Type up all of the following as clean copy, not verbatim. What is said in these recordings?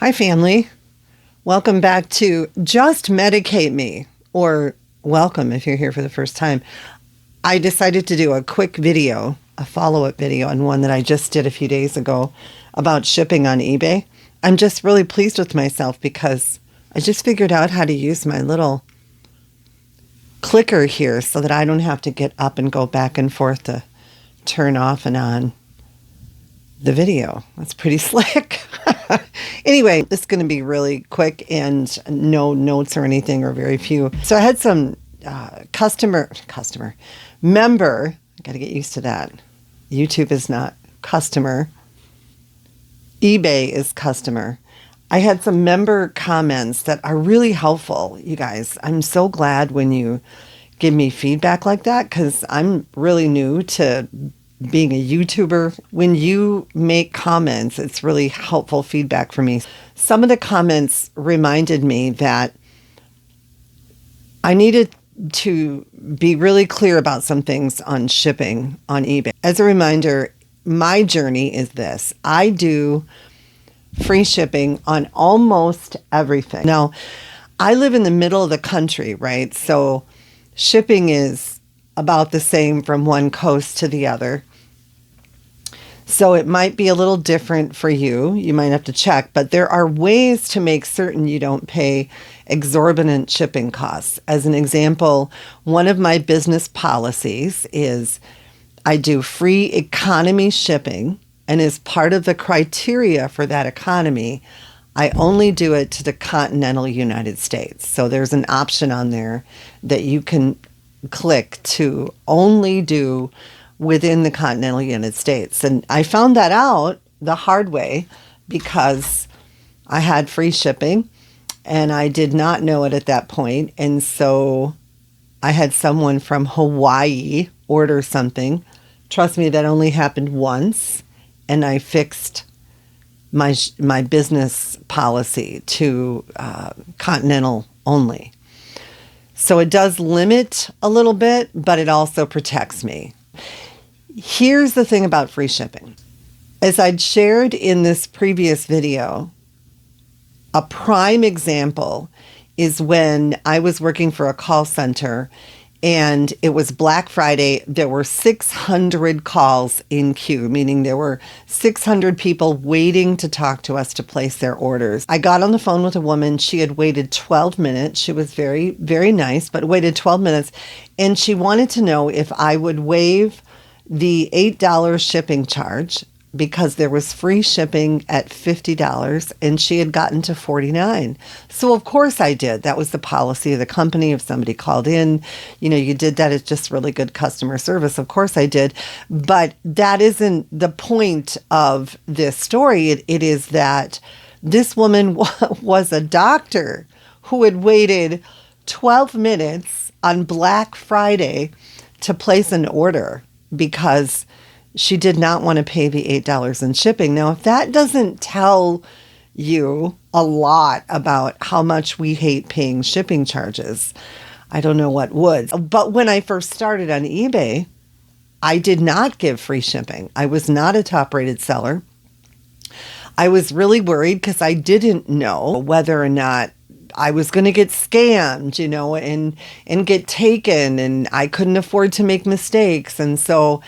Hi, family. Welcome back to Just Medicate Me, or welcome if you're here for the first time. I decided to do a quick video, a follow-up video on one that I just did a few days ago about shipping on eBay. I'm just really pleased with myself because I just figured out how to use my little clicker here so that I don't have to get up and go back and forth to turn off and on the video. That's pretty slick. Anyway, this is going to be really quick and no notes or anything, or very few. So I had some member, I got to get used to that. YouTube is not customer. eBay is customer. I had some member comments that are really helpful, you guys. I'm so glad when you give me feedback like that because I'm really new to being a YouTuber. When you make comments, it's really helpful feedback for me. Some of the comments reminded me that I needed to be really clear about some things on shipping on eBay. As a reminder, my journey is this. I do free shipping on almost everything. Now, I live in the middle of the country, right? So shipping is about the same from one coast to the other. So it might be a little different for you. You might have to check, but there are ways to make certain you don't pay exorbitant shipping costs. As an example, one of my business policies is I do free economy shipping, and as part of the criteria for that economy, I only do it to the continental United States. So there's an option on there that you can click to only do within the continental United States. And I found that out the hard way because I had free shipping and I did not know it at that point. And so I had someone from Hawaii order something. Trust me, that only happened once. And I fixed my business policy to continental only. So it does limit a little bit, but it also protects me. Here's the thing about free shipping. As I'd shared in this previous video, a prime example is when I was working for a call center and it was Black Friday. There were 600 calls in queue, meaning there were 600 people waiting to talk to us to place their orders. I got on the phone with a woman. She had waited 12 minutes. She was very, very nice, but waited 12 minutes. And she wanted to know if I would waive the $8 shipping charge because there was free shipping at $50 and she had gotten to $49. So of course I did. That was the policy of the company. If somebody called in, you did that. It's just really good customer service. Of course I did. But that isn't the point of this story. It is that this woman was a doctor who had waited 12 minutes on Black Friday to place an order because she did not want to pay the $8 in shipping. Now, if that doesn't tell you a lot about how much we hate paying shipping charges, I don't know what would. But when I first started on eBay, I did not give free shipping. I was not a top-rated seller. I was really worried because I didn't know whether or not I was going to get scammed, and get taken, and I couldn't afford to make mistakes. And so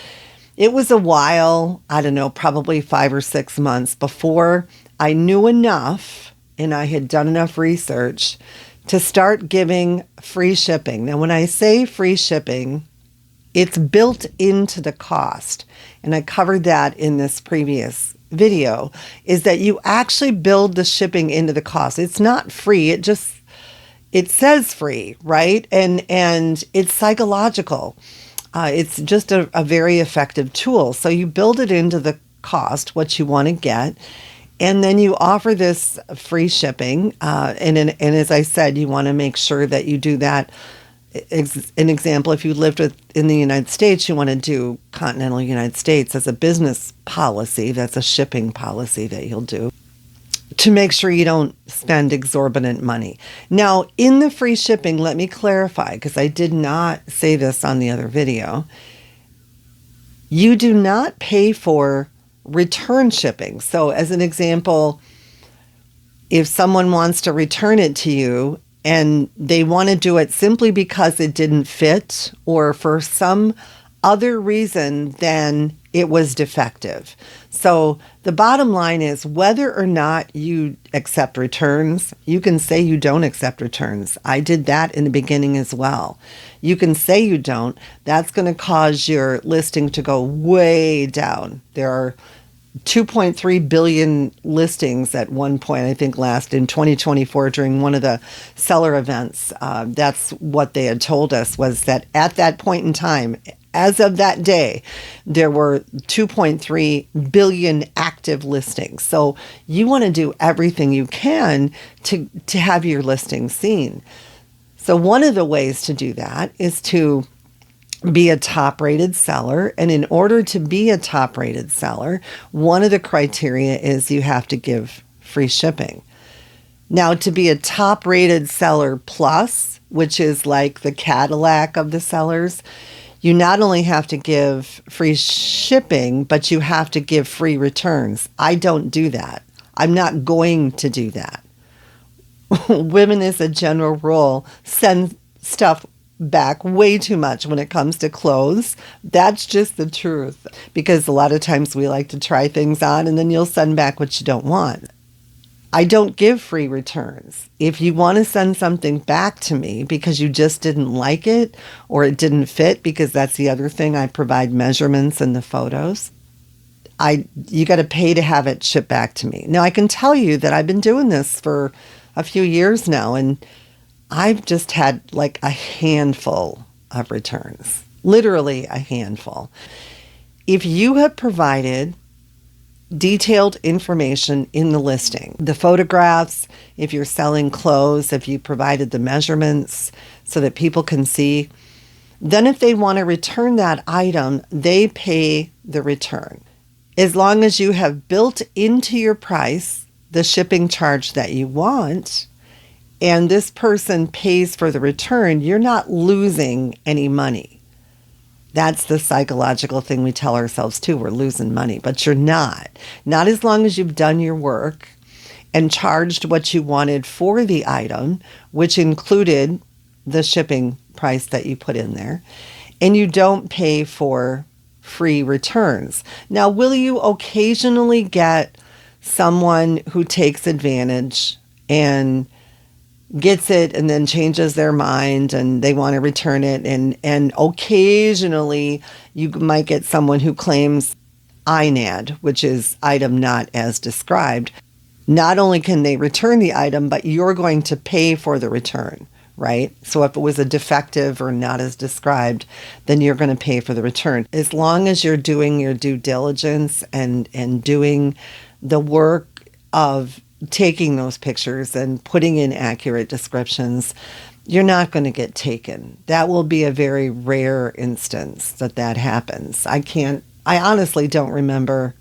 it was a while, I don't know, probably 5 or 6 months before I knew enough and I had done enough research to start giving free shipping. Now, when I say free shipping, it's built into the cost. And I covered that in this previous video, is that you actually build the shipping into the cost. It's not free. It says free, right? And it's psychological. It's just a very effective tool. So you build it into the cost, what you want to get, and then you offer this free shipping. And as I said, you want to make sure that you do that. An example, if you lived in the United States, you want to do continental United States as a business policy. That's a shipping policy that you'll do to make sure you don't spend exorbitant money. Now, in the free shipping, let me clarify, because I did not say this on the other video. You do not pay for return shipping. So as an example, If someone wants to return it to you and they want to do it simply because it didn't fit or for some other reason, then it was defective. So the bottom line is, whether or not you accept returns, you can say you don't accept returns. I did that in the beginning as well. You can say you don't. That's going to cause your listing to go way down. There are 2.3 billion listings at one point, I think last in 2024 during one of the seller events. That's what they had told us, was that at that point in time, as of that day, there were 2.3 billion active listings. So you want to do everything you can to have your listing seen. So one of the ways to do that is to be a top-rated seller. And in order to be a top-rated seller, one of the criteria is you have to give free shipping. Now, to be a top-rated seller plus, which is like the Cadillac of the sellers, you not only have to give free shipping, but you have to give free returns. I don't do that. I'm not going to do that. Women, as a general rule, send stuff back way too much when it comes to clothes. That's just the truth, because a lot of times we like to try things on and then you'll send back what you don't want. I don't give free returns. If you want to send something back to me because you just didn't like it or it didn't fit, because that's the other thing, I provide measurements and the photos, you got to pay to have it shipped back to me. Now, I can tell you that I've been doing this for a few years now, and I've just had like a handful of returns, literally a handful. If you have provided detailed information in the listing, the photographs, if you're selling clothes, if you provided the measurements so that people can see, then if they want to return that item, they pay the return. As long as you have built into your price the shipping charge that you want, and this person pays for the return, you're not losing any money. That's the psychological thing we tell ourselves too. We're losing money, but you're not. Not as long as you've done your work and charged what you wanted for the item, which included the shipping price that you put in there, and you don't pay for free returns. Now, will you occasionally get someone who takes advantage and gets it and then changes their mind and they want to return it, and occasionally you might get someone who claims INAD, which is item not as described. Not only can they return the item, but you're going to pay for the return, right? So if it was a defective or not as described, then you're going to pay for the return. As long as you're doing your due diligence and doing the work of taking those pictures and putting in accurate descriptions, you're not going to get taken. That will be a very rare instance that happens. I honestly don't remember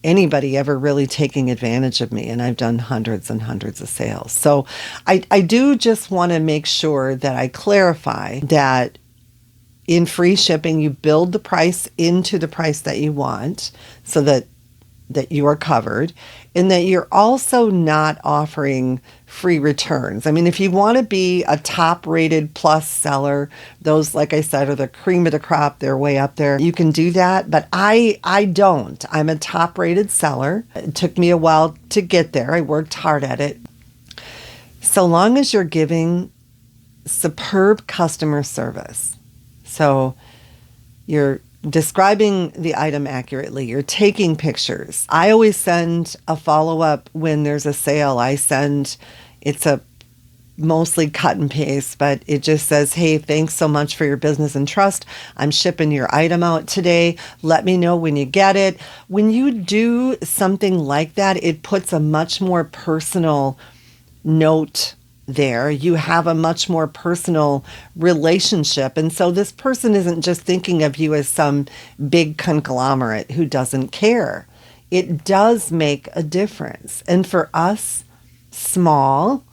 anybody ever really taking advantage of me, and I've done hundreds and hundreds of sales. So I do just want to make sure that I clarify that in free shipping, you build the price into the price that you want so that you are covered, and that you're also not offering free returns. I mean, if you want to be a top-rated plus seller, those, like I said, are the cream of the crop. They're way up there. You can do that, but I don't. I'm a top-rated seller. It took me a while to get there. I worked hard at it. So long as you're giving superb customer service, so you're describing the item accurately, you're taking pictures. I always send a follow-up when there's a sale. It's a mostly cut and paste, but it just says, hey, thanks so much for your business and trust. I'm shipping your item out today. Let me know when you get it. When you do something like that, it puts a much more personal note there. You have a much more personal relationship. And so this person isn't just thinking of you as some big conglomerate who doesn't care. It does make a difference. And for us, small,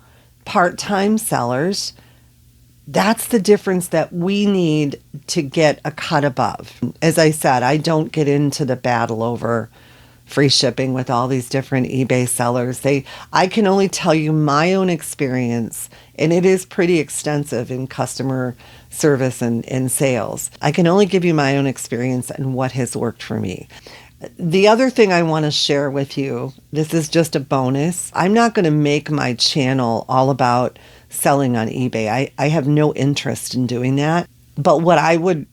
part-time sellers, that's the difference that we need to get a cut above. As I said, I don't get into the battle over free shipping with all these different eBay sellers. I can only tell you my own experience, and it is pretty extensive in customer service and sales. I can only give you my own experience and what has worked for me. The other thing I want to share with you, this is just a bonus. I'm not going to make my channel all about selling on eBay. I have no interest in doing that. But what I would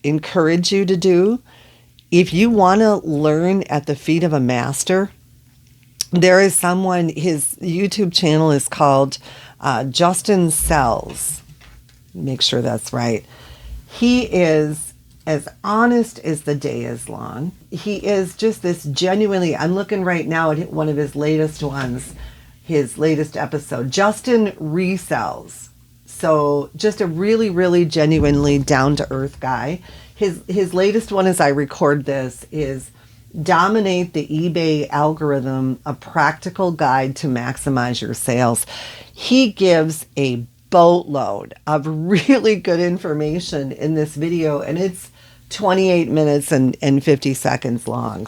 encourage you to do, if you want to learn at the feet of a master, there is someone, his YouTube channel is called Justin Sells. Make sure that's right. He is as honest as the day is long. He is just this genuinely, I'm looking right now at one of his latest ones, his latest episode, Justin Resells. So just a really, really genuinely down-to-earth guy. His latest one, as I record this, is Dominate the eBay Algorithm, a practical guide to maximize your sales. He gives a boatload of really good information in this video, and it's 28 minutes and 50 seconds long.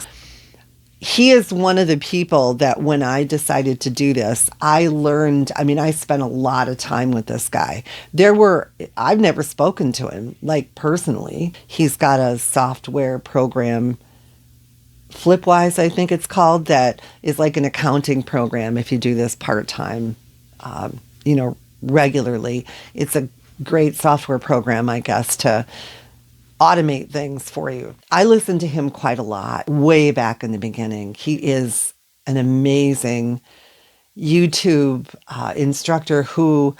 He is one of the people that when I decided to do this, I spent a lot of time with this guy. I've never spoken to him, like personally. He's got a software program, Flipwise, I think it's called, that is like an accounting program if you do this part-time, regularly. It's a great software program, I guess, to automate things for you. I listened to him quite a lot way back in the beginning. He is an amazing YouTube instructor who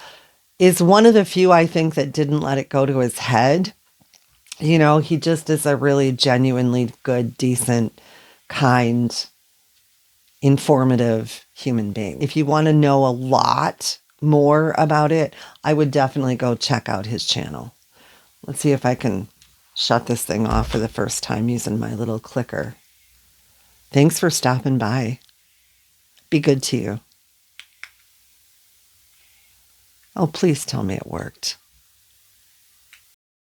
is one of the few, I think, that didn't let it go to his head. He just is a really genuinely good, decent, kind, informative human being. If you want to know a lot more about it, I would definitely go check out his channel. Let's see if I can shut this thing off for the first time using my little clicker. Thanks for stopping by. Be good to you. Oh, please tell me it worked.